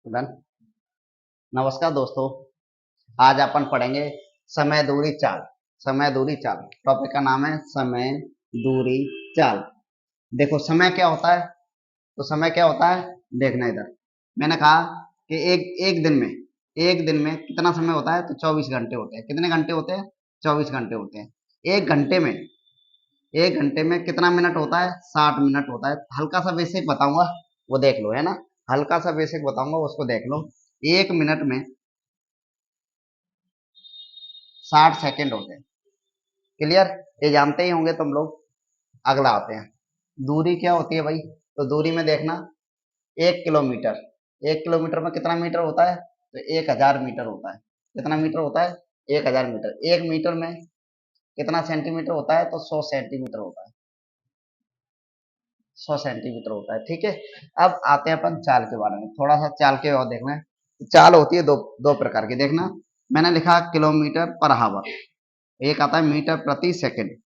Done. नमस्कार दोस्तों, आज अपन पढ़ेंगे समय दूरी चाल। समय दूरी चाल टॉपिक का नाम है समय दूरी चाल। देखो समय क्या होता है, तो समय क्या होता है देखना इधर। मैंने कहा कि एक दिन में कितना समय होता है, तो 24 घंटे होते हैं। कितने घंटे होते हैं? 24 घंटे होते हैं। एक घंटे में कितना मिनट होता है? 60 मिनट होता है। हल्का सा बेसिक बताऊंगा, वो देख लो, है ना। हल्का सा बेसिक बताऊंगा, उसको देख लो। 1 मिनट में 60 सेकेंड होते हैं। क्लियर? ये जानते ही होंगे तुम लोग। अगला आते हैं, दूरी क्या होती है भाई। तो दूरी में देखना, 1 किलोमीटर। 1 किलोमीटर में कितना मीटर होता है? तो 1000 मीटर होता है। कितना मीटर होता है? 1000 मीटर। 1 मीटर में कितना सेंटीमीटर होता है? तो 100 सेंटीमीटर होता है। 100 सेंटीमीटर होता है, ठीक है। अब आते हैं अपन चाल के बारे में, थोड़ा सा चाल के और देखना है। चाल होती है दो दो प्रकार की। देखना, मैंने लिखा किलोमीटर पर हावर, एक आता है मीटर प्रति सेकंड।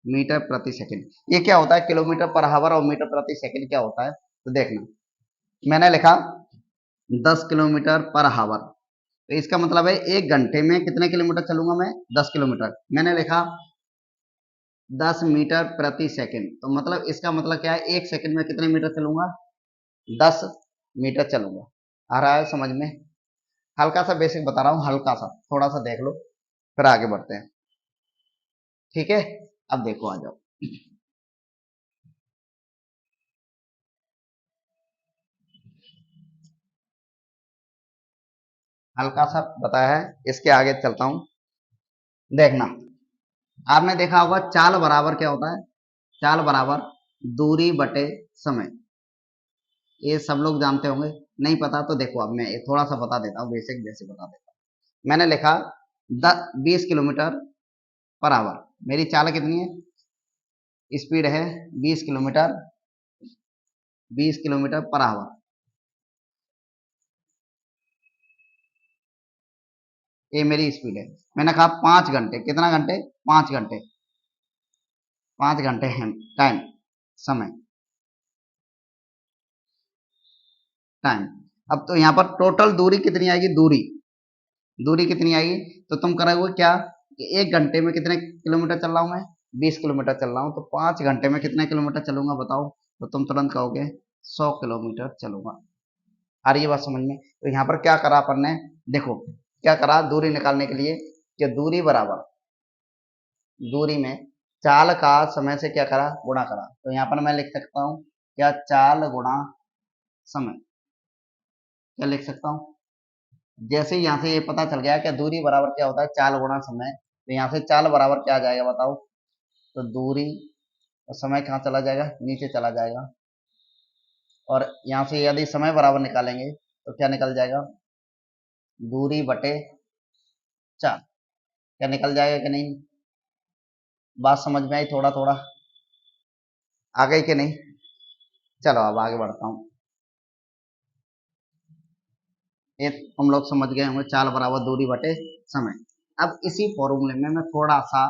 मीटर प्रति सेकंड, ये क्या होता है? किलोमीटर पर हावर और मीटर प्रति सेकंड क्या होता है, तो देखना। मैंने लिखा 10 किलोमीटर पर हावर, तो इसका मतलब है 1 घंटे में कितने किलोमीटर चलूंगा मैं? 10 किलोमीटर। मैंने लिखा 10 मीटर प्रति सेकंड, तो मतलब इसका मतलब क्या है? 1 सेकंड में कितने मीटर चलूंगा? 10 मीटर चलूंगा। आ रहा है समझ में? हल्का सा बेसिक बता रहा हूँ, हल्का सा, थोड़ा सा देख लो, फिर आगे बढ़ते हैं, ठीक है। अब देखो, आ जाओ। हल्का सा बताया है, इसके आगे चलता हूं। देखना, आपने देखा होगा चाल बराबर क्या होता है? चाल बराबर दूरी बटे समय। ये सब लोग जानते होंगे। नहीं पता तो देखो, अब मैं थोड़ा सा बता देता हूँ, बेसिक बेसिक बता देता हूँ। मैंने लिखा 20 किलोमीटर पर आवर। मेरी चाल कितनी है? स्पीड है 20 किलोमीटर, 20 किलोमीटर पर आवर। ये मेरी स्पीड है। मैंने कहा 5 घंटे। कितना घंटे? 5 घंटे। 5 घंटे है टाइम, समय, टाइम। अब तो यहाँ पर टोटल दूरी कितनी आएगी? दूरी दूरी कितनी आएगी? तो तुम करोगे क्या कि 1 घंटे में कितने किलोमीटर चल रहा हूँ मैं? 20 किलोमीटर चल रहा हूँ, तो 5 घंटे में कितने किलोमीटर चलूंगा बताओ? तो तुम तुरंत कहोगे 100 किलोमीटर चलूंगा। आ रही है बात समझ में? तो यहाँ पर क्या करा अपन ने, देखो क्या करा दूरी निकालने के लिए, कि दूरी बराबर दूरी में चाल का समय से क्या करा? गुणा करा। तो यहाँ पर मैं लिख सकता हूँ क्या? चाल गुणा समय। क्या लिख सकता हूँ? जैसे यहाँ से ये पता चल गया कि दूरी बराबर क्या होता है? चाल गुणा समय। तो यहाँ से चाल बराबर क्या आ जाएगा बताओ? तो दूरी और समय कहाँ चला जाएगा? नीचे चला जाएगा। और यहाँ से यदि समय बराबर निकालेंगे तो क्या निकल जाएगा? दूरी बटे चाल। क्या निकल जाएगा कि नहीं? बात समझ में आई? थोड़ा थोड़ा आ गई कि नहीं? चलो अब आगे बढ़ता हूँ। ये हम लोग समझ गए होंगे, चाल बराबर दूरी बटे समय। अब इसी फॉर्मूले में मैं थोड़ा सा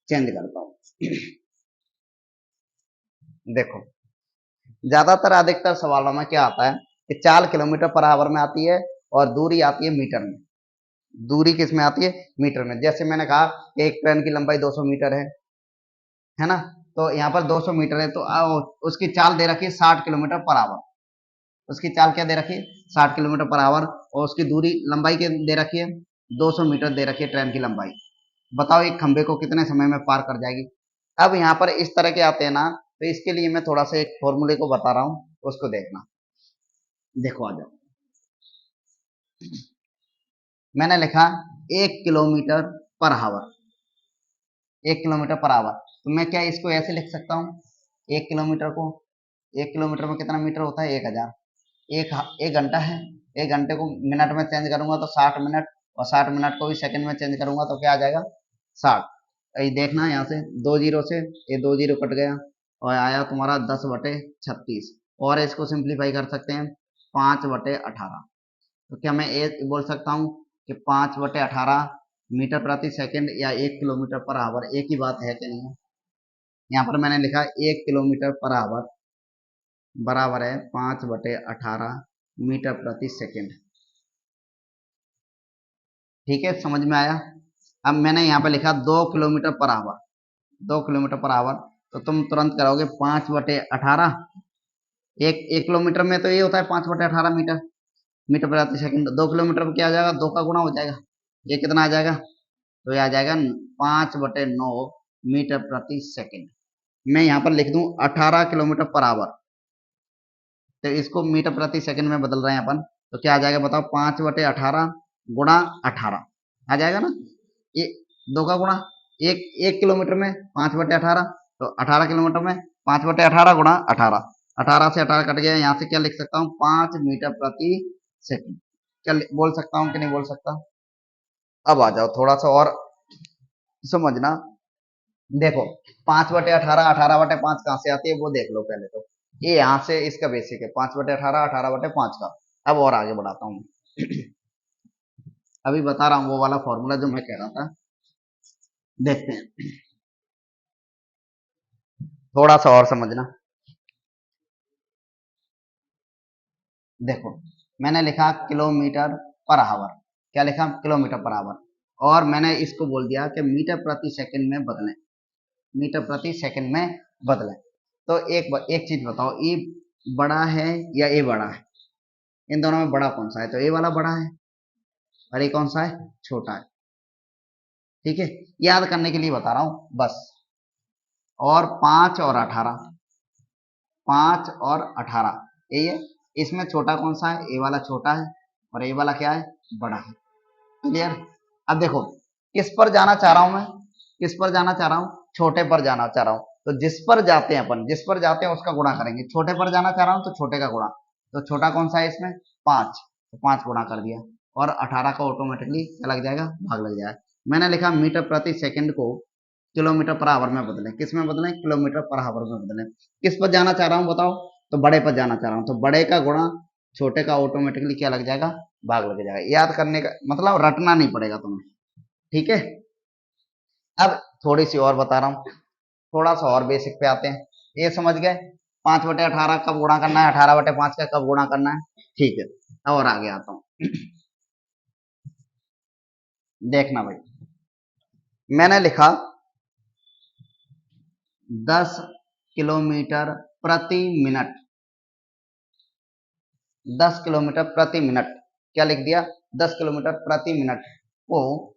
चेंज करता हूँ। देखो, ज्यादातर अधिकतर सवालों में क्या आता है कि चाल किलोमीटर पर आवर में आती है और दूरी आती है मीटर में। दूरी किस में आती है? मीटर में। जैसे मैंने कहा कि एक ट्रेन की लंबाई 200 मीटर है ना। तो यहाँ पर 200 मीटर है, तो उसकी चाल दे रखी है 60 किलोमीटर पर आवर। उसकी चाल क्या दे रखी है? 60 किलोमीटर पर आवर। और उसकी दूरी लंबाई क्या दे रखी है? 200 मीटर दे रखी है ट्रेन की लंबाई। बताओ एक खंबे को कितने समय में पार कर जाएगी? अब यहाँ पर इस तरह के आते हैं ना, तो इसके लिए मैं थोड़ा सा एक फॉर्मूले को बता रहा हूँ, उसको देखना। देखो, आ जाओ। मैंने लिखा 1 किलोमीटर पर हावर। 1 किलोमीटर पर आवर, तो मैं क्या इसको ऐसे लिख सकता हूँ? 1 किलोमीटर को, 1 किलोमीटर में कितना मीटर होता है? 1000। एक एक घंटा है, 1 घंटे को मिनट में चेंज करूंगा तो 60 मिनट, और 60 मिनट को भी सेकंड में चेंज करूंगा तो क्या आ जाएगा? 60। ये देखना, यहाँ से 2 जीरो से ये 2 जीरो कट गया और आया तुम्हारा 10/36। और इसको सिंप्लीफाई कर सकते हैं 5/18। तो क्या मैं ये बोल सकता हूँ कि 5/18 मीटर प्रति सेकंड या 1 किलोमीटर पर आवर एक ही बात है कि नहीं है? यहाँ पर मैंने लिखा 1 किलोमीटर पर आवर बराबर है 5/18 मीटर प्रति सेकंड। ठीक है, समझ में आया। अब मैंने यहाँ पे लिखा 2 kilometre per hour, 2 kilometre per hour, तो तुम तुरंत करोगे 5/18। एक किलोमीटर में तो ये होता है 5/18 मीटर, मीटर प्रति सेकंड। 2 किलोमीटर में क्या आ जाएगा, 2 का गुना हो जाएगा। ये कितना आ जाएगा, तो ये आ जाएगा 5/9 मीटर प्रति सेकंड। मैं यहाँ पर लिख दूं 18 किलोमीटर पर आवर, तो इसको मीटर प्रति सेकंड में बदल रहे हैं अपन, तो क्या आ जाएगा बताओ, 5/18 गुणा 18 आ जाएगा ना। ये 2 का गुणा, एक एक किलोमीटर में 5/18, तो 18 किलोमीटर में 5/18 गुणा 18, 18 से 18 कट गया। यहाँ से क्या लिख सकता हूँ, 5 मीटर प्रति सेकंड। क्या बोल सकता हूँ कि नहीं बोल सकता। अब आ जाओ थोड़ा सा और समझना। देखो 5/18, 18/5 कहाँ से आती है वो देख लो पहले तो। ये यहाँ से इसका बेसिक है 5/18, 18/5 का। अब और आगे बढ़ाता हूँ अभी बता रहा हूँ वो वाला फॉर्मूला जो मैं कह रहा था, देखते हैं थोड़ा सा और समझना। देखो मैंने लिखा किलोमीटर पर आवर, क्या लिखा, किलोमीटर पर आवर, और मैंने इसको बोल दिया कि मीटर प्रति सेकंड में बदलें, मीटर प्रति सेकंड में बदलें। तो एक चीज बताओ, ए बड़ा है या ए बड़ा है, इन दोनों में बड़ा कौन सा है, तो ए वाला बड़ा है, और ये कौन सा है, छोटा है। ठीक है, याद करने के लिए बता रहा हूं बस। और 5 और 18, 5 और 18 ये है। इसमें छोटा कौन सा है, ए वाला छोटा है, और ए वाला क्या है, बड़ा है। क्लियर। अब देखो किस पर जाना चाह रहा हूं मैं, किस पर जाना चाह रहा हूं, छोटे पर जाना चाह रहा हूं। तो जिस पर जाते हैं अपन, जिस पर जाते हैं उसका गुणा करेंगे। छोटे पर जाना चाह रहा हूं तो छोटे का गुणा, तो छोटा कौन सा है इसमें, 5, तो 5 गुणा कर दिया, और 18 का ऑटोमेटिकली क्या लग जाएगा, भाग लग जाएगा। मैंने लिखा मीटर प्रति सेकंड को किलोमीटर पर आवर में बदलें, किस में बदलें, किलोमीटर पर आवर में बदलें। किस पर जाना चाह रहा हूँ बताओ, तो बड़े पर जाना चाह रहा हूँ, तो बड़े का गुणा छोटे का ऑटोमेटिकली क्या लग जाएगा, भाग लग जाएगा। याद करने का मतलब रटना नहीं पड़ेगा तुम्हें। ठीक है। अब थोड़ी सी और बता रहा हूँ, थोड़ा सा और बेसिक पे आते हैं। ये समझ गए 5/18 कब गुणा करना है, 18/5 का कब गुणा करना है। ठीक है, और आगे आता हूँ। देखना भाई, मैंने लिखा 10 किलोमीटर प्रति मिनट, 10 किलोमीटर प्रति मिनट, क्या लिख दिया, 10 किलोमीटर प्रति मिनट को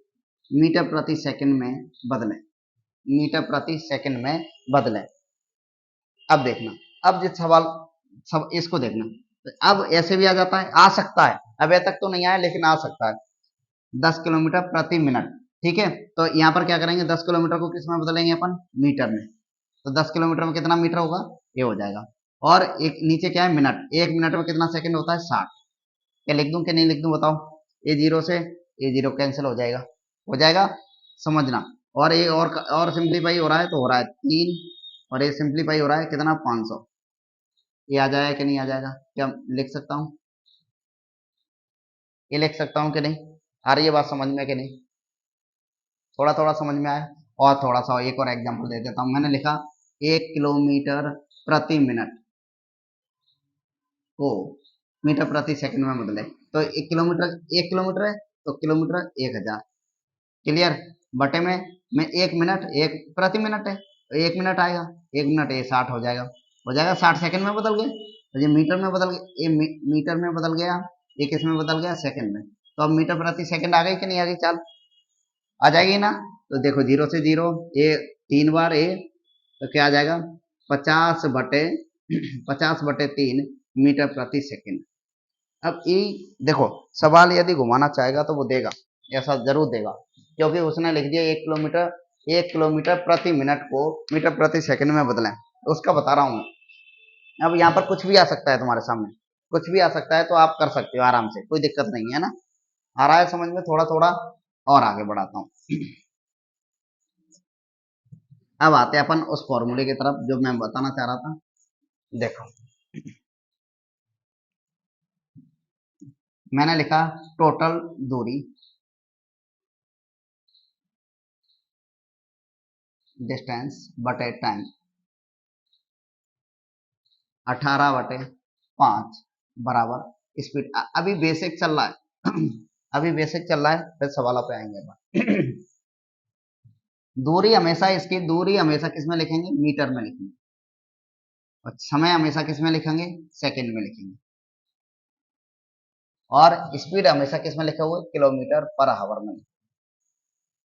मीटर प्रति सेकंड में बदलें, मीटर प्रति सेकंड में बदलें। अब देखना, अब जिस सवाल सब इसको देखना, अब ऐसे भी आ जाता है, आ सकता है, अब तक तो नहीं आया लेकिन आ सकता है। 10 किलोमीटर प्रति मिनट, ठीक है। तो यहाँ पर क्या करेंगे, 10 किलोमीटर को किस में बदलेंगे अपन, मीटर में। तो 10 किलोमीटर में कितना मीटर होगा, ये हो जाएगा। और एक नीचे क्या है, मिनट, 1 मिनट में कितना सेकंड होता है, 60। क्या लिख दूं कि नहीं लिख दूं बताओ, ये जीरो से ये जीरो कैंसिल हो जाएगा, हो जाएगा, समझना। और ये और सिंप्लीफाई हो रहा है, तो हो रहा है 3, और ये सिंप्लीफाई हो रहा है कितना, 500। ये आ जाएगा कि नहीं आ जाएगा, क्या लिख सकता हूँ, ये लिख सकता हूँ कि नहीं, आ रही है बात समझ में कि नहीं, थोड़ा थोड़ा समझ में आया। और थोड़ा सा एक और एग्जांपल दे देता हूँ। मैंने लिखा 1 किलोमीटर प्रति मिनट को मीटर प्रति सेकंड में बदले, तो 1 किलोमीटर, 1 किलोमीटर है तो किलोमीटर 1000। क्लियर। बटे में 1 मिनट, एक प्रति मिनट है तो 1 मिनट आएगा, 1 मिनट ये 60 हो जाएगा 60 सेकंड में बदल गए। तो ये मीटर में बदल गए, ये मीटर में बदल गया, ये किस में बदल गया, सेकंड में। तो अब मीटर प्रति सेकंड आ गई कि नहीं आ गई, चाल आ जाएगी ना। तो देखो जीरो से जीरो, ये 3 बार ये, तो क्या आ जाएगा, 50/3 मीटर प्रति सेकंड। अब ये देखो सवाल यदि घुमाना चाहेगा तो वो देगा, ऐसा जरूर देगा, क्योंकि उसने लिख दिया 1 किलोमीटर, 1 किलोमीटर प्रति मिनट को मीटर प्रति सेकंड में बदलें, तो उसका बता रहा हूँ मैं। अब यहाँ पर कुछ भी आ सकता है तुम्हारे सामने, कुछ भी आ सकता है, तो आप कर सकते हो आराम से, कोई दिक्कत नहीं है ना। आ रहा है समझ में, थोड़ा थोड़ा और आगे बढ़ाता हूँ। अब आते हैं अपन उस फॉर्मूले की तरफ जो मैं बताना चाह रहा था। देखो मैंने लिखा टोटल दूरी, डिस्टेंस बटे टाइम, 18/5 बराबर स्पीड अभी बेसिक चल रहा है अभी बेसिक चल रहा है, फिर सवालों पे आएंगे अपन दूरी हमेशा किसमें लिखेंगे, मीटर में लिखेंगे, और समय हमेशा किसमें लिखेंगे, सेकंड में लिखेंगे, और स्पीड हमेशा किसमें लिखा हुआ है, किलोमीटर पर आवर में।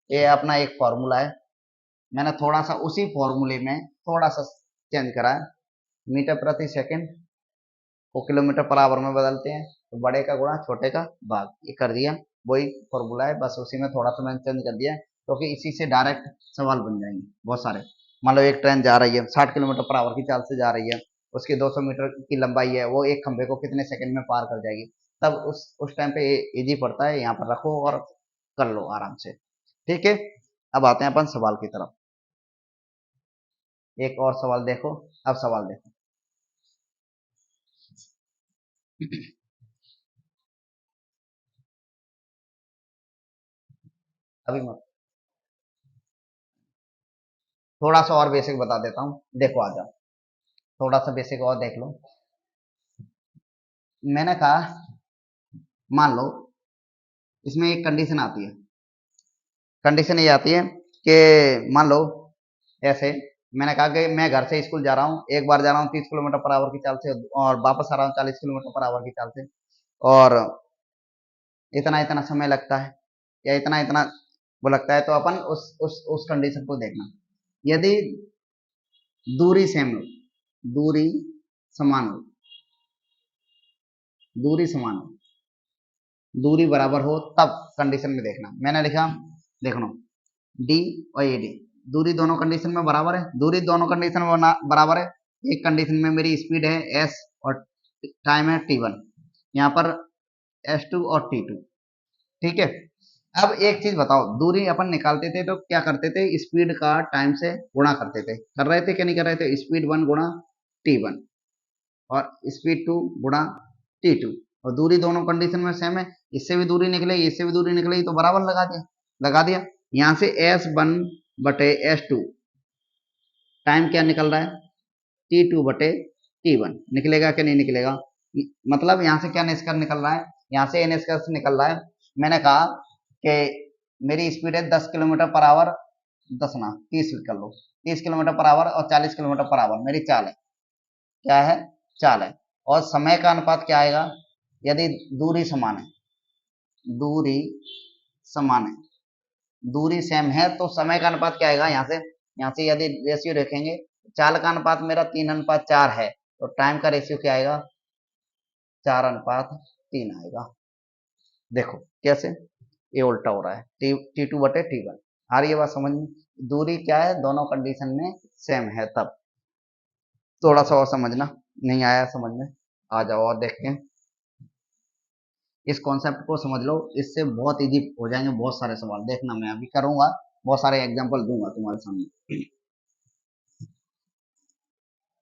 ये अपना एक फॉर्मूला है, मैंने थोड़ा सा उसी फॉर्मूले में थोड़ा सा चेंज करा है, मीटर प्रति सेकंड को किलोमीटर पर आवर में बदलते हैं, तो बड़े का गुणा छोटे का भाग, ये कर दिया, वही फॉर्मूला है, बस उसी में थोड़ा सा मैंने चेंज कर दिया है, क्योंकि तो इसी से डायरेक्ट सवाल बन जाएंगे बहुत सारे। मान लो एक ट्रेन जा रही है 60 किलोमीटर पर आवर की चाल से जा रही है, उसकी 200 मीटर की लंबाई है, वो एक खंभे को कितने सेकंड में पार कर जाएगी, तब उस टाइम पे इजी पड़ता है, यहाँ पर रखो और कर लो आराम से। ठीक है, अब आते हैं अपन सवाल की तरफ। एक और सवाल देखो, अब सवाल देखो अभी मत, थोड़ा सा और बेसिक बता देता हूँ, देखो आ जाओ, थोड़ा सा बेसिक और देख लो। मैंने कहा मान लो इसमें एक कंडीशन आती है, कंडीशन ये आती है कि मान लो ऐसे, मैंने कहा कि मैं घर से स्कूल जा रहा हूँ, एक बार जा रहा हूँ 30 किलोमीटर पर आवर की चाल से, और वापस आ रहा हूँ 40 किलोमीटर पर आवर की चाल से, और इतना इतना समय लगता है, या इतना इतना वो लगता है, तो अपन उस कंडीशन को देखना, यदि दूरी सेम हो, दूरी समान हो, दूरी समान हो, दूरी बराबर हो, तब कंडीशन में देखना। मैंने लिखा देखो डी और ए डी, दूरी दोनों कंडीशन में बराबर है, दूरी दोनों कंडीशन में बराबर है, एक कंडीशन में मेरी स्पीड है एस और टाइम है टी1, यहाँ पर s2 और t2। ठीक है, अब एक चीज बताओ, दूरी अपन निकालते थे तो क्या करते थे, स्पीड का टाइम से गुणा करते थे, कर रहे थे क्या नहीं कर रहे थे, स्पीड 1 गुणा t1 और स्पीड 2 गुणा t2, और दूरी दोनों कंडीशन में सेम है, इससे भी दूरी निकले इससे भी दूरी निकले, तो बराबर लगा दिया। यहाँ से s1 बटे s2, टाइम क्या निकल रहा है, t2 बटे t1, निकलेगा कि नहीं निकलेगा, मतलब यहाँ से क्या निष्कर्ष निकल रहा है, यहाँ से ये निष्कर्ष निकल रहा है, मैंने कहा कि मेरी स्पीड है 10 किलोमीटर पर आवर, 10 ना 30 कर लो, 30 किलोमीटर पर आवर और 40 किलोमीटर पर आवर मेरी चाल है, क्या है, चाल है, और समय का अनुपात क्या आएगा, यदि दूरी समान है, दूरी समान है, दूरी सेम है, तो समय का अनुपात क्या आएगा, यहाँ से यदि रेशियो देखेंगे, चाल का अनुपात मेरा 3:4 है, तो टाइम का रेशियो क्या आएगा, 4:3 आएगा। देखो कैसे ये उल्टा हो रहा है, T2 बटे T1, आ रही है बात समझ में, दूरी क्या है, दोनों कंडीशन में सेम है, तब थोड़ा सा और समझना, नहीं आया समझ में, आ जाओ और देखते हैं, इस कॉन्सेप्ट को समझ लो, इससे बहुत इजी हो जाएंगे बहुत सारे सवाल, देखना मैं अभी करूंगा, बहुत सारे एग्जांपल दूंगा तुम्हारे सामने।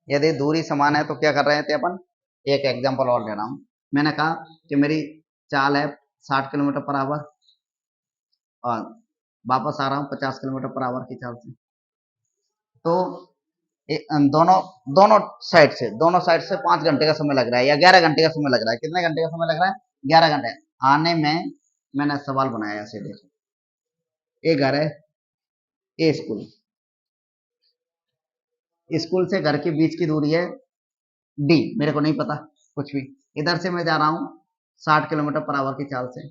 यदि दूरी समान है तो क्या कर रहे थे अपन, एक एग्जांपल और ले रहा हूं, मैंने कहा कि मेरी चाल है 60 किलोमीटर पर आवर, और वापस आ रहा हूँ 50 किलोमीटर पर आवर की चाल से, तो दोनों दोनों साइड से 5 घंटे का समय लग रहा है, या 11 घंटे का समय लग रहा है, कितने घंटे का समय लग रहा है, 11 घंटे आने में। मैंने सवाल बनाया ऐसे, देखो एक घर है, ए स्कूल, स्कूल से घर के बीच की दूरी है डी, मेरे को नहीं पता कुछ भी, इधर से मैं जा रहा हूँ 60 किलोमीटर पर आवर की चाल से,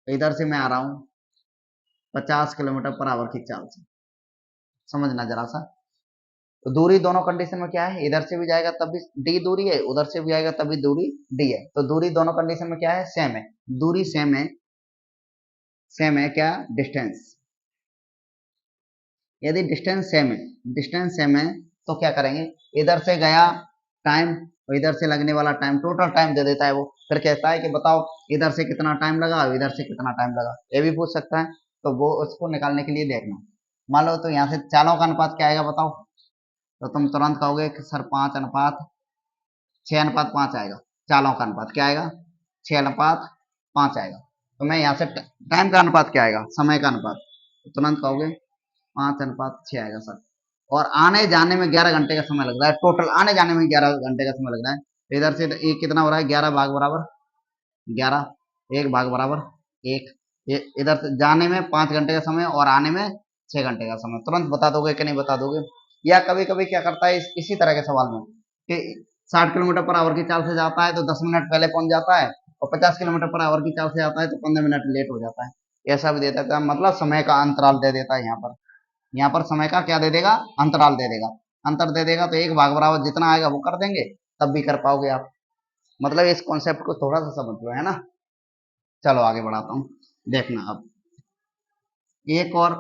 इधर से मैं आ रहा हूँ 50 किलोमीटर पर आवर की चाल से, समझना जरा सा, तो दूरी दोनों कंडीशन में क्या है, इधर से भी जाएगा तब भी डी दूरी है, उधर से भी जाएगा तब भी दूरी डी है, तो दूरी दोनों कंडीशन में क्या है, सेम है, दूरी सेम है क्या, डिस्टेंस, यदि डिस्टेंस सेम है तो क्या करेंगे, इधर से गया टाइम और इधर से लगने वाला टाइम, टोटल टाइम दे देता है वो, फिर कहता है कि बताओ इधर से कितना टाइम लगा और इधर से कितना टाइम लगा, ये भी पूछ सकता है, तो वो उसको निकालने के लिए देखना। मान लो तो यहाँ से चालों का अनुपात क्या आएगा बताओ, तो तुम तुरंत कहोगे कि सर 6:5 आएगा, चालों का अनुपात क्या आएगा, 6:5 आएगा, तो मैं यहाँ से टाइम का अनुपात क्या आएगा, समय का अनुपात, तो तुरंत कहोगे 5:6 आएगा सर, और आने जाने में 11 घंटे का समय लग रहा है, टोटल आने जाने में 11 घंटे का समय लग रहा है, तो इधर से ये कितना हो रहा है, 11 भाग बराबर 11, एक भाग बराबर एक। इधर से जाने में 5 घंटे का समय और आने में 6 घंटे का समय, तुरंत बता दोगे कि नहीं बता दोगे? या कभी कभी क्या करता है इसी तरह के सवाल में कि 60 किलोमीटर पर आवर की चाल से जाता है तो 10 मिनट पहले पहुंच जाता है, और 50 किलोमीटर पर आवर की चाल से जाता है तो 15 मिनट लेट हो जाता है। ऐसा भी दे देता है, मतलब समय का अंतराल दे देता है। यहाँ पर समय का क्या दे देगा, अंतराल दे देगा। अंतर दे देगा तो एक भाग बराबर जितना आएगा वो कर देंगे, तब भी कर पाओगे आप। मतलब इस कॉन्सेप्ट को थोड़ा सा समझ लो, है ना। चलो आगे बढ़ाता हूँ, देखना अब एक और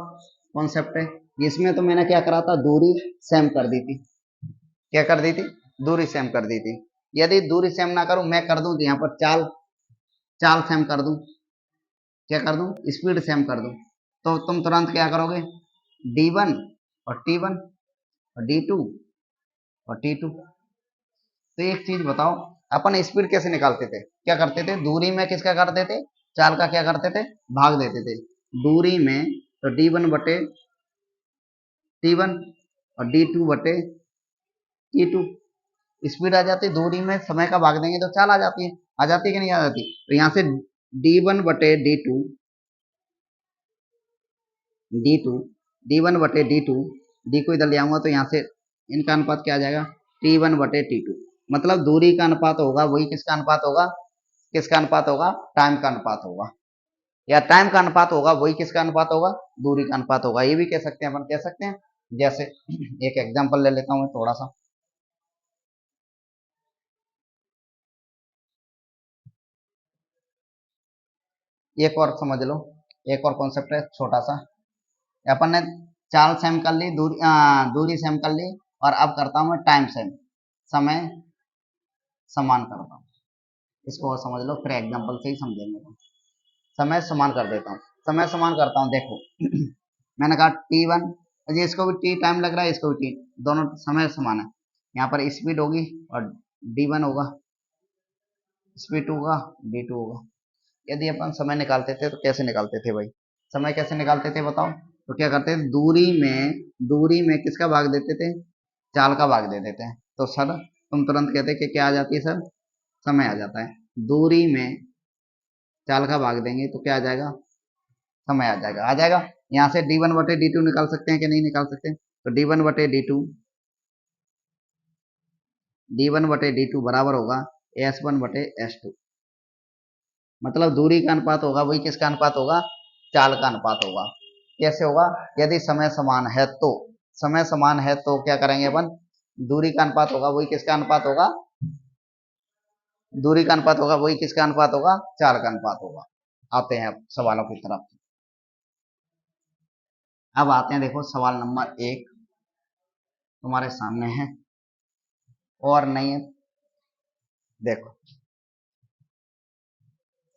कॉन्सेप्ट है। इसमें तो मैंने क्या करा था, दूरी सेम कर दी थी। क्या कर दी थी, दूरी सेम कर दी थी। यदि दूरी सेम ना करूं, मैं कर दूं तो यहाँ पर चाल चाल सेम कर दूं, क्या कर दूं, स्पीड सेम कर दूं, तो तुम तुरंत क्या करोगे, D1 और T1 और D2 और T2। तो एक चीज बताओ, अपन स्पीड कैसे निकालते थे, क्या करते थे, दूरी में किसका करते थे, चाल का क्या करते थे, भाग देते थे। दूरी में तो D1/T1 और D2/T2। स्पीड आ जाती है, दूरी में समय का भाग देंगे तो चाल आ जाती है, आ जाती है कि नहीं आ जाती। तो यहाँ से D1/D2, D2, D1/D2, D को इधर ले आऊंगा तो यहाँ से इनका अनुपात क्या आ जाएगा, T1/T2। मतलब दूरी का अनुपात होगा वही किसका अनुपात होगा, किसका अनुपात होगा, टाइम का अनुपात होगा, या टाइम का अनुपात होगा वही किसका अनुपात होगा, दूरी का अनुपात होगा। ये भी कह सकते हैं, अपन कह सकते हैं। जैसे एक एग्जांपल ले लेता हूँ मैं थोड़ा सा, एक और समझ लो, एक और कॉन्सेप्ट है छोटा सा। अपन ने चाल सेम कर ली, दूरी सेम कर ली, और अब करता हूँ मैं टाइम सेम, समय समान करता हूँ। इसको और समझ लो, फिर एग्जांपल से ही समझेंगे। तो समय समान कर देता हूँ, समय समान करता हूँ, देखो मैंने कहा T1, जी इसको भी टी टाइम लग रहा है, इसको भी टी, दोनों समय समान है। यहाँ पर स्पीड होगी और D1 होगा, स्पीड 2 होगा, D2 होगा। यदि अपन समय निकालते थे तो कैसे निकालते थे भाई, समय कैसे निकालते थे बताओ। तो क्या करते थे, दूरी में किसका भाग देते थे, चाल का भाग दे देते हैं, तो सर तुम तुरंत कहते कि क्या आ जाती है सर, समय आ जाता है। दूरी में चाल का भाग देंगे तो क्या आ जाएगा, समय आ जाएगा, आ जाएगा। यहाँ से D1/D2 निकाल सकते हैं कि नहीं निकाल सकते, तो D1/D2 बराबर होगा S1/S2। मतलब दूरी का अनुपात होगा वही किसका अनुपात होगा, चाल का अनुपात होगा। कैसे होगा, यदि समय समान है तो, समय समान है तो क्या करेंगे अपन, दूरी का अनुपात होगा वही किसका अनुपात होगा, दूरी का अनुपात होगा वही किसका अनुपात होगा, चाल का अनुपात होगा। आते हैं अब सवालों की तरफ। अब आते हैं, देखो सवाल नंबर 1 तुम्हारे सामने है, और नहीं है, देखो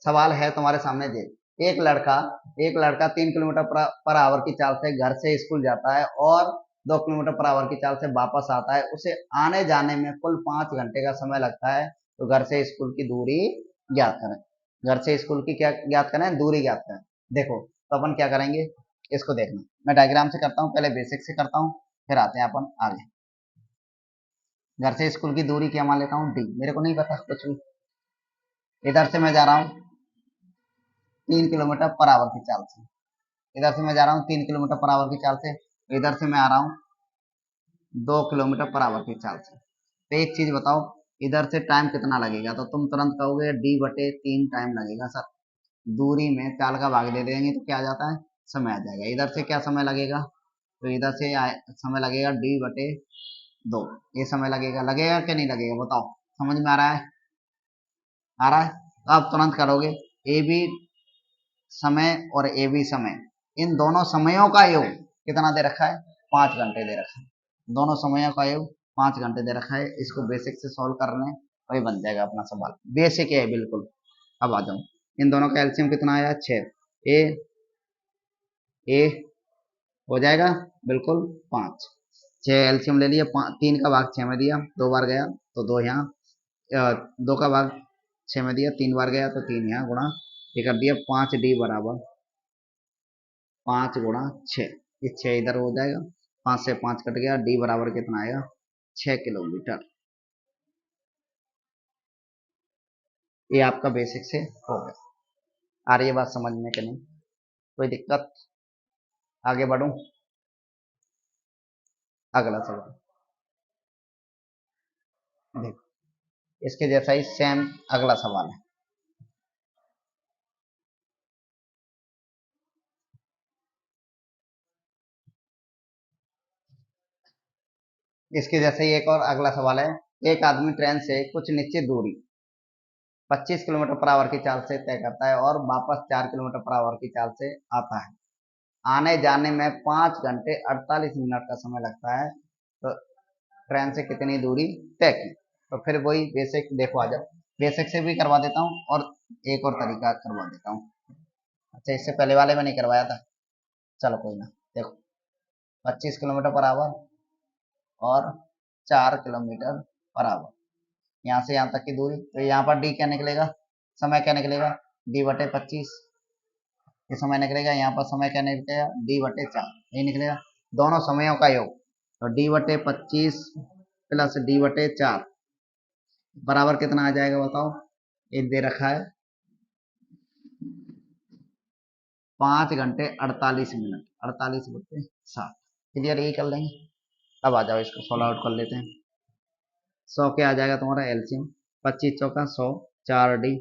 सवाल है तुम्हारे सामने दे, एक लड़का 3 किलोमीटर पर आवर की चाल से घर से स्कूल जाता है और 2 किलोमीटर पर आवर की चाल से वापस आता है। उसे आने जाने में कुल 5 घंटे का समय लगता है। तो घर से स्कूल की दूरी ज्ञात करें। घर से स्कूल की क्या ज्ञात करें, दूरी ज्ञात करें। देखो तो अपन क्या करेंगे, इसको देखना, मैं डायग्राम से करता हूँ, पहले बेसिक से करता हूँ, फिर आते हैं अपन आगे। घर से स्कूल की दूरी क्या मान लेता हूँ, D, मेरे को नहीं पता कुछ भी। इधर से मैं जा रहा हूँ 3 किलोमीटर पर आवर की चाल से, इधर से मैं जा रहा हूँ 3 किलोमीटर पर आवर की चाल से, इधर से मैं आ रहा हूँ 2 किलोमीटर पर आवर की चाल से। तो एक चीज बताओ, इधर से टाइम कितना लगेगा, तो तुम तुरंत कहोगे D/3 टाइम लगेगा सर। दूरी में चाल का भाग दे देंगे तो क्या आ जाता है, समय आ जाएगा। इधर से क्या समय लगेगा, तो इधर से समय लगेगा D/2, ये समय लगेगा, लगेगा कि नहीं लगेगा बताओ, समझ में आ रहा है, आ रहा है। तो आप तुरंत करोगे, ए बी समय और ए बी समय, इन दोनों समयों का योग कितना दे रखा है, 5 घंटे दे रखा है। दोनों समयों का योग 5 घंटे दे रखा है। इसको बेसिक से सॉल्व कर रहे हैं, वही बन जाएगा अपना सवाल, बेसिक है बिल्कुल। अब आ जाऊं, इन दोनों का एलसीएम कितना आया, 6, ए ए हो जाएगा बिल्कुल 5, 6 एलसीएम ले लिया, 3 का भाग 6 में दिया, 2 बार गया तो 2 यहाँ, 2 का भाग 6 में दिया, 3 बार गया तो 3 यहाँ गुणा, ये कर दिया 5D बराबर 5 × 6, ये 6 इधर हो जाएगा, 5 से 5 कट गया, D बराबर कितना आएगा, 6 किलोमीटर। ये आपका बेसिक से हो गया। आ रही है बात समझ में कि नहीं? कोई दिक्कत? आगे बढ़ूं? अगला सवाल देखो, इसके जैसा ही सेम अगला सवाल है। इसके जैसे ही एक और अगला सवाल है। एक आदमी ट्रेन से कुछ निश्चित दूरी 25 किलोमीटर पर आवर की चाल से तय करता है और वापस 4 किलोमीटर पर आवर की चाल से आता है। आने जाने में 5 घंटे 48 मिनट का समय लगता है, तो ट्रेन से कितनी दूरी तय की? तो फिर वही बेसिक देखो, आ जाओ, बेसिक से भी करवा देता हूँ और एक और तरीका करवा देता हूँ। अच्छा, इससे पहले वाले में नहीं करवाया था, चलो कोई ना। देखो, 25 किलोमीटर पर आवर और 4 किलोमीटर पर आवर, यहाँ से यहाँ तक की दूरी, तो यहाँ पर डी क्या निकलेगा, समय क्या निकलेगा, डी बटे 25। ये समय निकलेगा, यहाँ पर समय क्या निकलेगा, डी बटे 4, यही निकलेगा, दोनों समयों का योग। तो डी बटे 25 प्लस डी बटे 4 बराबर कितना आ जाएगा बताओ? एक दे रखा है 5 घंटे 48 मिनट, 48/7। क्लियर? यही कर लेंगे। अब आ जाओ, इसको सॉल्व आउट कर लेते हैं। 100 क्या आ जाएगा तुम्हारा एलसीएम, 25 चौका 100, 4D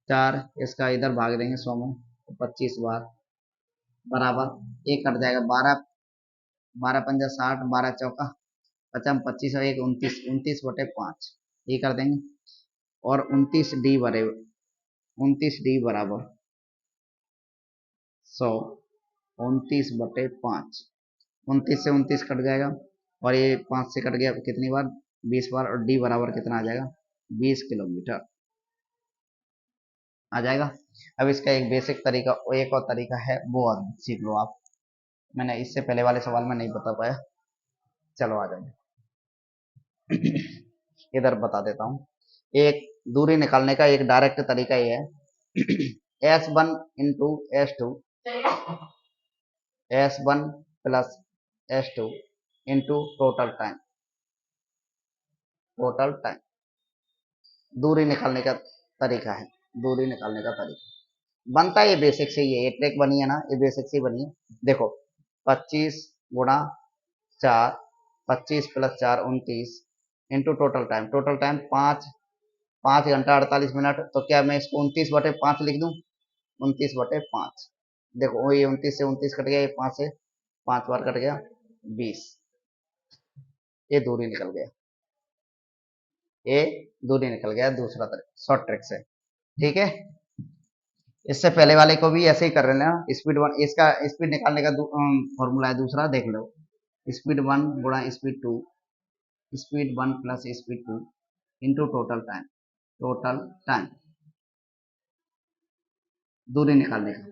4, इसका इधर भाग देंगे 100 में, तो 25 बार बराबर एक कट जाएगा 12, 12 पंजा 60, 12 चौका 50, 25 और एक 29, 29/5 ये कर देंगे। और 29D बराबर 100, 29/5, 29 से 29 कट जाएगा और ये 5 से कट गया कितनी बार, 20 बार, और डी बराबर कितना आ जाएगा, 20 किलोमीटर आ जाएगा। अब इसका एक बेसिक तरीका, एक और तरीका है, वो और सीख लो आप, मैंने इससे पहले वाले सवाल में नहीं बता पाया। चलो आ जाए, इधर बता देता हूँ। एक दूरी निकालने का एक डायरेक्ट तरीका ये है, S1 × S2, S1 plus S2 into total time दूरी निकालने का तरीका है। दूरी निकालने का तरीका बनता है ये बेसिक से, ये ट्रिक बनी है ना, ये बेसिक से बनी है। देखो, 25 × 4, 25 + 4 29 इंटू टोटल टाइम 5 घंटा 48 मिनट। तो क्या मैं इसको 29/5 लिख दूं, 29/5। देखो, ये 29 से 29 कट गया, ये 5 से 5 बार कट गया, 20, ये दूरी निकल गया, ये दूरी निकल गया दूसरा तरीका शॉर्ट ट्रिक से। ठीक है, इससे पहले वाले को भी ऐसे ही कर रहे हैं। स्पीड 1, इसका स्पीड निकालने का फॉर्मूला है दूसरा, देख लो, स्पीड 1 गुणा speed 2, speed 1 plus speed 2 into total time दूरी निकालने का।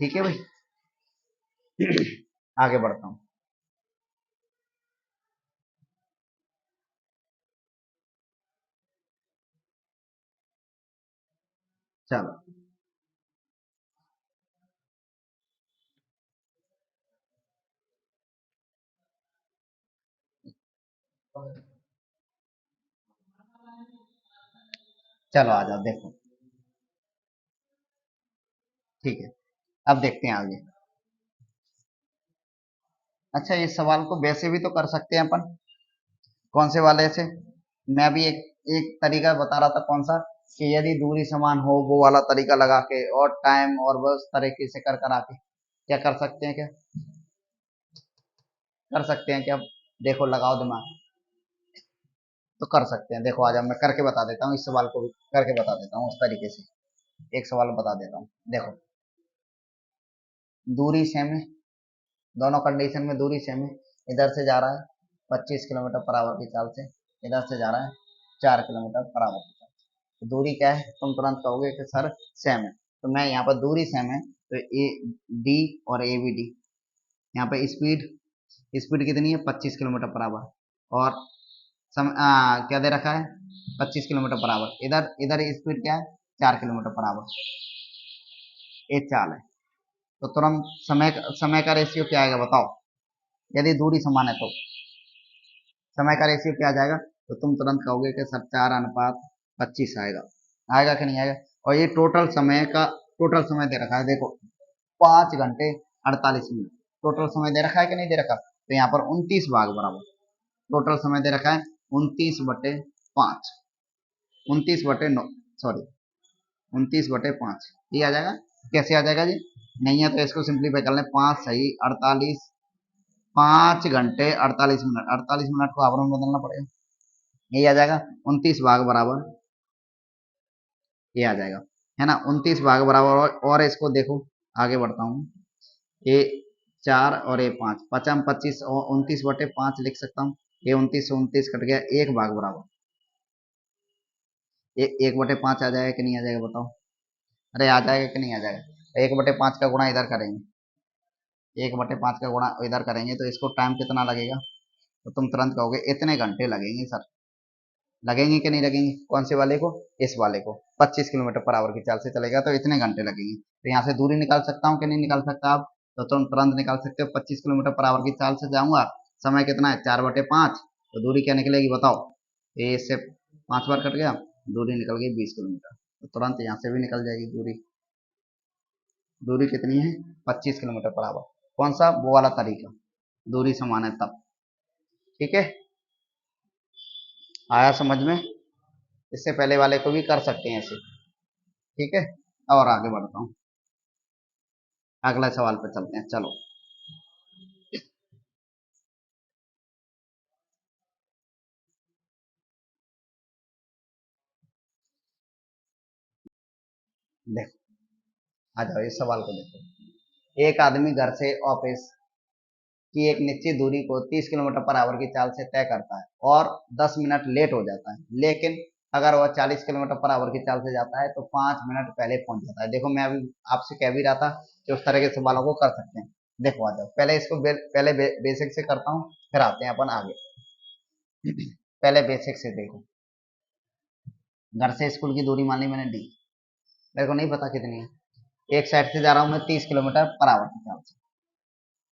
ठीक है भाई, आगे बढ़ता हूँ। चलो, चलो आ जाओ, देखो, ठीक है, अब देखते हैं आगे। अच्छा, इस सवाल को वैसे भी तो कर सकते हैं अपन, कौन से वाले से? मैं भी एक एक तरीका बता रहा था, कौन सा, कि यदि दूरी समान हो, वो वाला तरीका लगा के, और टाइम और बस तरीके से कर कर आके क्या कर सकते हैं, क्या कर सकते हैं क्या? देखो, लगाओ दिमाग, तो कर सकते हैं। देखो, आज मैं करके बता देता हूँ, इस सवाल को भी करके बता देता हूँ उस तरीके से। एक सवाल बता देता हूँ, देखो, दूरी सेम है, दोनों कंडीशन में दूरी सेम है। इधर से जा रहा है 25 किलोमीटर पर आवर की चाल से, इधर से जा रहा है 4 किलोमीटर पर आवर की चाल से। तो दूरी क्या है, तुम तुरंत कहोगे कि सर सेम है, तो मैं यहाँ पर दूरी सेम है, तो ए डी और ए बी डी, यहाँ पे स्पीड, स्पीड कितनी है, 25 किलोमीटर पर आवर, और क्या दे रखा है, 25 किलोमीटर पर आवर। इधर इधर स्पीड क्या है, 4 किलोमीटर पर आवर, एक चाल है। तो तुरंत समय का रेशियो क्या आएगा बताओ, यदि दूरी समान है तो समय का रेशियो क्या आ जाएगा, तो तुम तुरंत कहोगे कि सर 4:25 आएगा। आएगा कि नहीं आएगा? और ये टोटल समय दे रखा है, देखो 5 घंटे 48 मिनट टोटल समय दे रखा है कि नहीं दे रखा? तो यहाँ पर 29 भाग बराबर टोटल समय दे रखा है 29/5, 29/9, सॉरी 29/5, ये आ जाएगा। कैसे आ जाएगा जी? नहीं है तो इसको सिंप्लीफाई कर लें, 5 सही 48, 5 घंटे 48 मिनट, 48 मिनट को आवर में बदलना पड़ेगा, यही आ जाएगा 29 भाग बराबर, ये आ जाएगा, है ना 29 भाग बराबर। और इसको देखो, आगे बढ़ता हूँ, ये 4 और ये 5, 5×25 और 29/5 लिख सकता हूँ। ये 29 से 29 कट गया, 1 भाग बराबर, ये 1/5 आ जाएगा कि नहीं आ जाएगा बताओ? अरे आ जाएगा कि नहीं आ जाएगा? 1/5 का गुणा इधर करेंगे, 1/5 का गुणा इधर करेंगे तो इसको टाइम कितना लगेगा? तो तुम तुरंत कहोगे इतने घंटे लगेंगे सर। लगेंगे कि नहीं लगेंगे? कौन से वाले को? इस वाले को। 25 किलोमीटर पर आवर की चाल से चलेगा तो इतने घंटे लगेंगे। तो यहाँ से दूरी निकाल सकता हूँ कि नहीं निकाल सकता आप? तो तुम तुरंत निकाल सकते हो। 25 किलोमीटर पर आवर की चाल से जाऊंगा, समय कितना है? 4/5, तो दूरी क्या निकलेगी बताओ? ये इससे 5 बार कट गया, दूरी निकल गई 20 किलोमीटर। तो तुरंत यहाँ से भी निकल जाएगी दूरी। दूरी कितनी है? 25 किलोमीटर पर आवर। कौन सा? वो वाला तरीका, दूरी समान है तब। ठीक है, आया समझ में? इससे पहले वाले को भी कर सकते हैं ऐसे। ठीक है, और आगे बढ़ता हूँ, अगला सवाल पे चलते हैं, चलो। देखो, आ जाओ इस सवाल को देखो। एक आदमी घर से ऑफिस की एक निश्चित दूरी को 30 किलोमीटर पर आवर की चाल से तय करता है और 10 मिनट लेट हो जाता है, लेकिन अगर वह 40 किलोमीटर पर आवर की चाल से जाता है तो 5 मिनट पहले पहुंच जाता है। देखो मैं अभी आपसे कह भी रहा था कि उस तरह के सवालों को कर सकते हैं। देखो आ जाओ, पहले इसको पहले बेसिक से करता हूँ, फिर आते हैं अपन आगे। पहले बेसिक से देखो, घर से स्कूल की दूरी मान ली मैंने डी, मेरे को नहीं पता कितनी है। एक साइड से जा रहा हूँ मैं 30 किलोमीटर पर आवर की चाल से,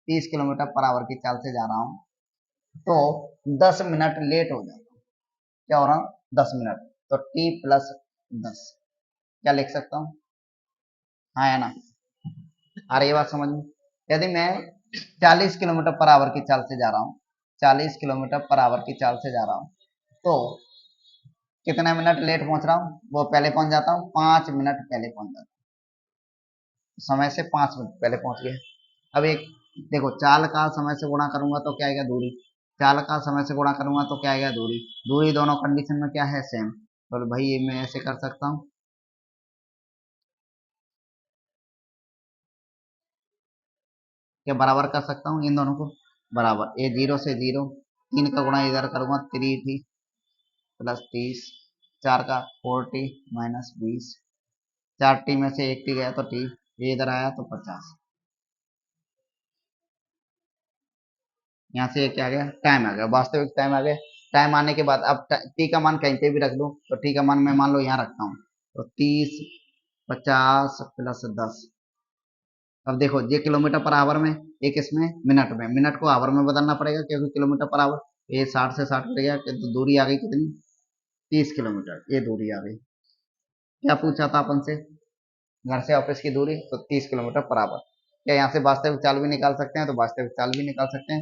30 किलोमीटर पर आवर की चाल से जा रहा हूँ, तो 10 मिनट लेट हो जाता हूँ। क्या हो रहा हूँ? 10 मिनट, तो t+10, क्या लिख सकता हूँ? हाँ है ना? आ रही है बात समझ में? यदि मैं 40 किलोमीटर पर आवर की चाल से जा रहा हूँ, 40 किलोमीटर पर आवर की चाल से जा रहा हूँ, तो कितने मिनट लेट पहुंच रहा हूँ? वो पहले पहुंच जाता हूँ, 5 मिनट पहले पहुंच जाता हूँ, समय से 5 मिनट पहले पहुंच गए। अब एक देखो, चाल का समय से गुणा करूंगा तो क्या आएगा? दूरी। चाल का समय से गुणा करूंगा तो क्या आएगा? दूरी। दूरी दोनों कंडीशन में क्या है? सेम। तो भाई ये मैं ऐसे कर सकता हूँ, क्या बराबर कर सकता हूँ इन दोनों को? बराबर, ये 0 से 0, 3 का गुणा इधर करूंगा 3t +30, 4 का 4t -20, 4t में से 1t गया तो t, ये इधर आया तो 50। यहाँ से क्या आ गया? टाइम आ गया, वास्तविक टाइम आ गया। टाइम आने के बाद अब टी का मान कहीं पे भी रख दो, तो टी का मान मैं मान लो यहाँ रखता हूँ, तो 30, 50 +10। अब देखो ये किलोमीटर पर आवर में, एक इसमें मिनट में, मिनट को आवर में बदलना पड़ेगा क्योंकि किलोमीटर पर आवर। ये 60 से 60 कट गया, तो दूरी आ गई कितनी? 30 किलोमीटर, ये दूरी आ गई। क्या पूछा था अपन से? घर से ऑफिस की दूरी, तो 30 किलोमीटर पर आवर। क्या यहाँ से वास्तविक चाल भी निकाल सकते हैं? तो वास्तविक चाल भी निकाल सकते हैं।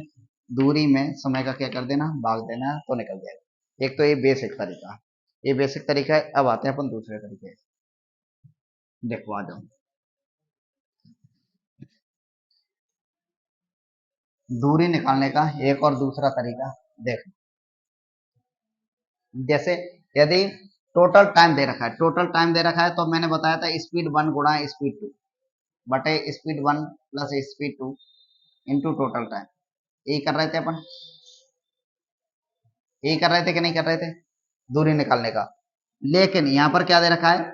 दूरी में समय का क्या कर देना? भाग देना, तो निकल जाएगा। एक तो ये बेसिक तरीका, ये बेसिक तरीका है। अब आते हैं अपन दूसरे तरीके। देखो आ जाओ, दूरी निकालने का एक और दूसरा तरीका देखो। जैसे यदि टोटल टाइम दे रखा है तो मैंने बताया था स्पीड 1 गुणा स्पीड 2 बटे speed 1 plus speed 2 into total time. यही कर रहे थे अपन, यही कर रहे थे कि नहीं कर रहे थे? दूरी निकालने का। लेकिन यहाँ पर क्या दे रखा है?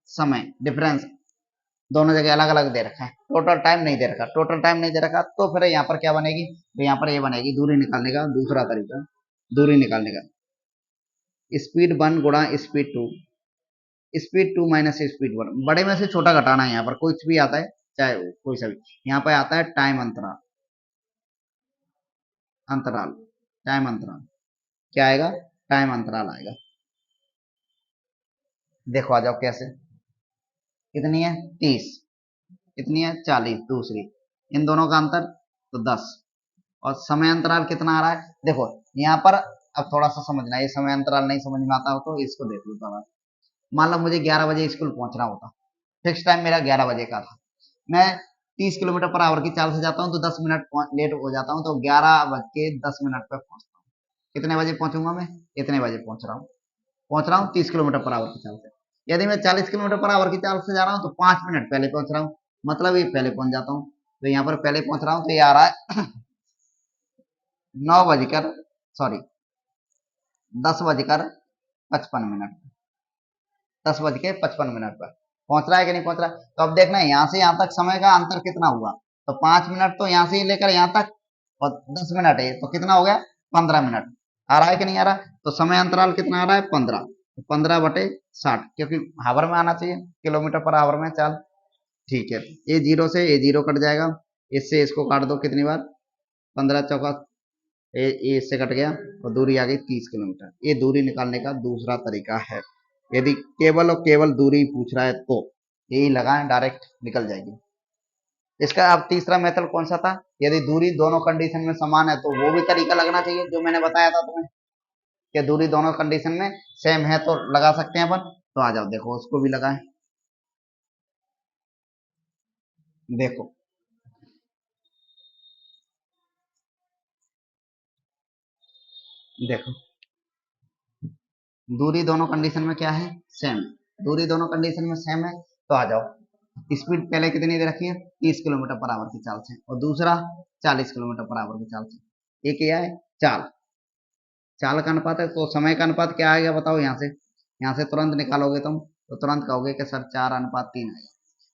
समय डिफरेंस, दोनों जगह अलग अलग दे रखा है, टोटल टाइम नहीं दे रखा। टोटल टाइम नहीं दे रखा तो फिर यहाँ पर क्या बनेगी? तो यहाँ पर ये बनेगी दूरी निकालने का दूसरा तरीका। दूरी निकालने का स्पीड 1 गुणा स्पीड 2, स्पीड 2 माइनस स्पीड 1, बड़े में से छोटा घटाना है। यहाँ पर कुछ भी आता है, चाहे कोई सा भी। यहाँ पर आता है टाइम अंतराल, अंतराल टाइम अंतराल क्या आएगा? टाइम अंतराल आएगा। देखो आ जाओ कैसे, कितनी है 30, कितनी है 40 दूसरी, इन दोनों का अंतर तो 10, और समय अंतराल कितना आ रहा है देखो यहाँ पर। अब थोड़ा सा समझना, ये समय अंतराल नहीं समझ में आता हो तो इसको देख लो थोड़ा। मान लो मुझे 11 बजे स्कूल पहुंचना होता, फिक्स टाइम मेरा 11 बजे का था, मैं 30 किलोमीटर पर आवर की चाल से जाता हूँ तो 10 मिनट लेट हो जाता हूँ, तो 11 बज के 10 मिनट पर पहुंचता हूँ। कितने बजे पहुंचूंगा मैं, इतने बजे पहुंच रहा हूँ 30 किलोमीटर पर आवर की चाल से। यदि मैं 40 किलोमीटर पर आवर की चाल से जा रहा हूँ तो 5 मिनट पहले पहुंच रहा हूँ, मतलब ये पहले पहुंच जाता हूँ। तो यहाँ पर पहले पहुंच रहा हूँ तो ये आ रहा है 9 बजकर, सॉरी 10 बजकर 55 मिनट, 10 बज के 55 मिनट पर पहुंच रहा है कि नहीं पहुंच रहा। तो अब देखना है यहाँ से यहाँ तक समय का अंतर कितना हुआ, तो 5 मिनट तो यहाँ से लेकर यहाँ तक, और 10 मिनट है तो कितना हो गया 15 मिनट। आ रहा है कि नहीं आ रहा, तो समय अंतराल कितना आ रहा है 15, तो 15/60, क्योंकि हावर में आना चाहिए, किलोमीटर पर आवर में चाल। ठीक है, ये जीरो से ये जीरो कट जाएगा, इससे इसको काट दो कितनी बार, 15 चौका, ये इससे कट गया और दूरी आ गई 30 किलोमीटर। ये दूरी निकालने का दूसरा तरीका है, यदि केवल और केवल दूरी पूछ रहा है तो यही लगाएं, डायरेक्ट निकल जाएगी। इसका अब तीसरा मेथड कौन सा था, यदि दूरी दोनों कंडीशन में समान है तो वो भी तरीका लगना चाहिए जो मैंने बताया था तुम्हें, कि दूरी दोनों कंडीशन में सेम है तो लगा सकते हैं अपन। तो आ जाओ देखो उसको भी लगाएं। देखो देखो दूरी दोनों कंडीशन में क्या है, सेम। दूरी दोनों कंडीशन में सेम है तो आ जाओ। स्पीड पहले कितनी दे रखी है 30 किलोमीटर पर आवर की चाल से, और दूसरा 40 किलोमीटर पर आवर की चाल से। ये क्या है चाल, चाल का अनुपात है, तो समय का अनुपात क्या आएगा बताओ। यहाँ से तुरंत निकालोगे तुम तो तुरंत कहोगे कि सर 4:3 आएगा।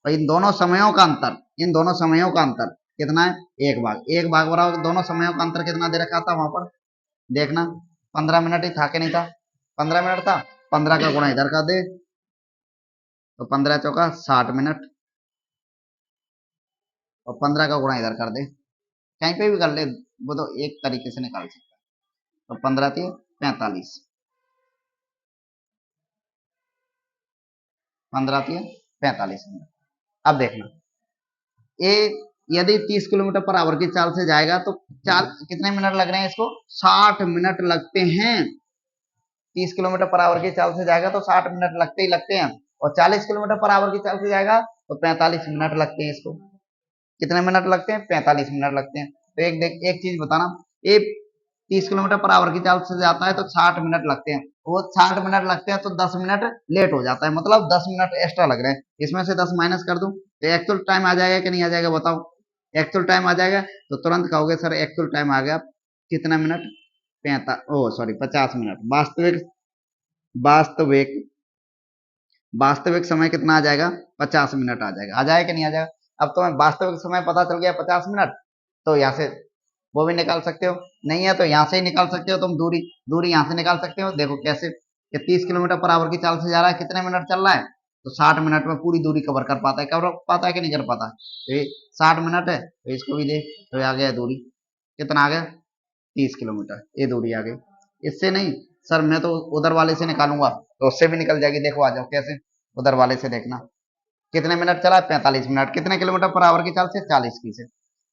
और इन दोनों समयों का अंतर, इन दोनों समयों का अंतर कितना है, एक भाग बराबर दोनों समयों का अंतर कितना दे रखा था वहां पर, देखना 15 मिनट ही था कि नहीं था, 15 मिनट था, 15 का गुणा इधर कर दे तो 15 चौका 60 मिनट, और 15 का गुणा इधर कर दे, कहीं पे भी कर ले, वो तो एक तरीके से निकाल सकता है। तो 15×3=45, 15×3=45 मिनट। अब देखना ये, यदि 30 किलोमीटर पर आवर की चाल से जाएगा तो चाल कितने मिनट लग रहे हैं इसको, 60 मिनट लगते हैं। 30 किलोमीटर पर आवर की चाल से जाएगा तो 60 मिनट लगते ही लगते हैं, और 40 किलोमीटर पर आवर की चाल से जाएगा तो 45 मिनट लगते हैं इसको। कितने मिनट लगते हैं, 45 मिनट लगते हैं। तो एक चीज बताना, ये 30 किलोमीटर पर आवर की चाल से जाता है तो 60 मिनट लगते हैं, वो 60 मिनट लगते हैं तो 10 मिनट लेट हो जाता है, मतलब 10 मिनट एक्स्ट्रा लग रहे हैं। इसमें से 10 माइनस कर दूं तो एक्चुअल टाइम आ जाएगा कि नहीं आ जाएगा बताओ। एक्चुअल टाइम आ जाएगा तो तुरंत कहोगे सर एक्चुअल टाइम आ गया कितना मिनट, 50 मिनट। वास्तविक वास्तविक वास्तविक समय कितना आ जाएगा, 50 मिनट आ जाएगा। आ जाएगा कि नहीं आ जाएगा। अब तुम्हें वास्तविक समय पता चल गया 50 मिनट, तो यहाँ से वो भी निकाल सकते हो, नहीं है तो यहाँ से ही निकाल सकते हो तुम। दूरी दूरी यहाँ से निकाल सकते हो, देखो कैसे, कि 30 किलोमीटर पर आवर की चाल से जा रहा है, कितने मिनट चल रहा है, तो 60 मिनट में पूरी दूरी कवर कर पाता है, कवर पाता है कि नहीं कर पाता है। तो ये 60 मिनट है, तो इसको भी देख तो आ गया दूरी, कितना आ गया 30 किलोमीटर, ये दूरी आ गई। इससे नहीं सर मैं तो उधर वाले से निकालूंगा, तो उससे भी निकल जाएगी। देखो आ जाओ कैसे, उधर वाले से देखना कितने मिनट चला है 45 मिनट, कितने किलोमीटर पर आवर की चाल से 40 की से,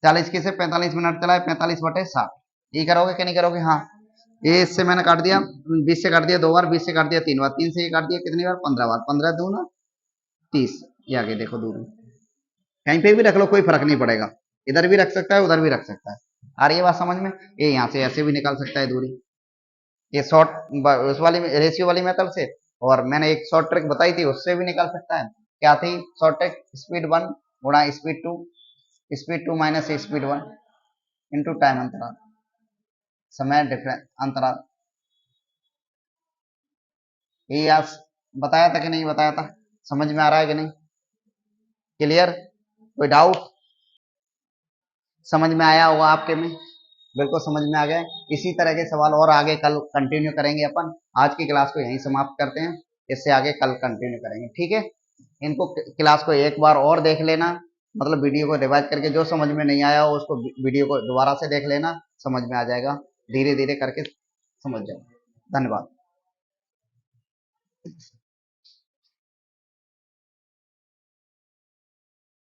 40 की से 45 मिनट चला है, 45/60, ये करोगे कि नहीं करोगे। हाँ ये इससे मैंने काट दिया, 20 से काट दिया 2 बार, 20 से काट दिया 3 बार, 3 से ये काट दिया कितनी बार 15 बार, 15×2=30, ये आगे देखो दूरी। कहीं पे भी रख लो कोई फर्क नहीं पड़ेगा, इधर भी रख सकता है उधर भी रख सकता है। आ रही है बात समझ में, ये यहाँ से ऐसे भी निकाल सकता है दूरी, ये शॉर्ट उस वाली रेशियो वाली मेथड से, और मैंने एक शॉर्ट ट्रिक बताई थी उससे भी निकाल सकता है। क्या थी शॉर्ट ट्रिक, स्पीड 1 गुणा speed 2, speed 2 minus speed 1 into time अंतराल, समय डिफरेंस अंतराल। ये आज बताया था कि नहीं बताया था, समझ में आ रहा है कि नहीं, क्लियर, कोई डाउट, समझ में आया होगा आपके में, बिल्कुल समझ में आ गया। इसी तरह के सवाल और आगे कल कंटिन्यू करेंगे अपन, आज की क्लास को यहीं समाप्त करते हैं, इससे आगे कल कंटिन्यू करेंगे, ठीक है। इनको क्लास को एक बार और देख लेना, मतलब वीडियो को रिवाइज करके, जो समझ में नहीं आया हो उसको वीडियो को दोबारा से देख लेना, समझ में आ जाएगा, धीरे धीरे करके समझ जाओ। धन्यवाद।